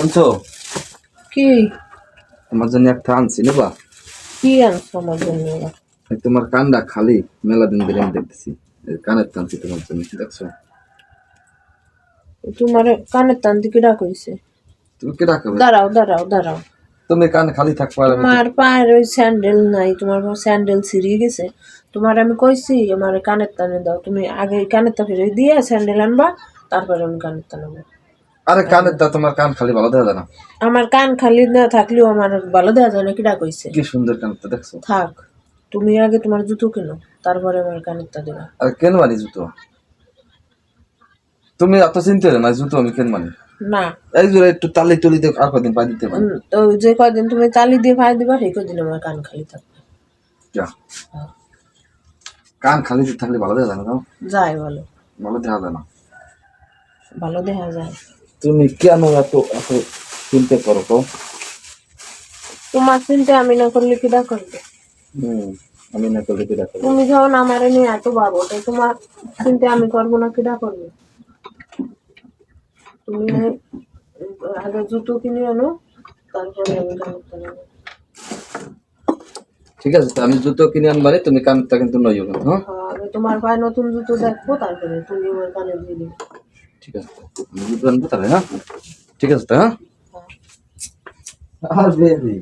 আনছো? কি তোমার জন্য একটা আনছি নেবা? কি আনছো আমার জন্য? এই তোমার কানটা খালি, মেলা দিন ধরে আমি দেখতেছি। এই কানের টানছি তোমার জন্য, দেখছো? তোমার কানের তান দিকে ডাকইছে। তুমি কে ডাকবে? দাঁড়াও দাঁড়াও দাঁড়াও, তুমি কান খালি থাকবা আর আমি তোমার পায়ের ওই স্যান্ডেল নাই, তোমার স্যান্ডেল ছিঁড়ে গেছে। তোমার আমি কইছি আমার কানের তানে দাও, তুমি আগে কানের তা ফিরে দিয়ে স্যান্ডেল আনবা, তারপরে আমি কানের তা নেবো। আরে কানের তা তোমার কান খালি ভালো দেখা যায় না? আমার কান খালি না থাকলেও আমার ভালো দেওয়া যায় না, কি ডাকইছে। কি সুন্দর কানটা দেখছো? থাক, তুমি আগে তোমার জুতো কেনো, তারপরে আমার কানের তা দেবা। আর কেন মানি জুতো? তুমি এত চিন্তা না, জুতো আমি কেন মানি? না, এই জোরে একটু তালি তুলি দিয়ে আর কদিন পাই দিতে পারি। তো যে কদিন তুমি তালি দিয়ে ভাই দিবা সেই কদিন আমার কান খালি থাকবে। যা, কান খালি থাকলে ভালো দেখা যায় না? যাই বলো, ভালো দেখা যায় না। ভালো দেখা যায়। তুমি কেন এত এত চিন্তা করো তো? তোমার চিন্তা আমি না করলে কিটা করবে? আমি না করলে কিরা করবো? তুমি যখন আমার নিয়ে এত ভাবো, তাই তোমার চিন্তা আমি করবো না, কিটা করবে? তুমি আগে জুতো কিনে আনো, তারপরে আমি কানেরটা নেবো। ঠিক আছে, তো আমি জুতো কিনে আনবারে, তুমি কানটা কিন্তু নইও না, হ্যাঁ? আগে তোমার পায়ে নতুন জুতো দেখবো, তারপরে তুমি আমার কানে দিয়ে দিবে। ঠিক আছে, আমি জুতো আনবো তাহলে, হ্যাঁ? ঠিক আছে তো, হ্যাঁ? হ্যাঁ। আর বেবি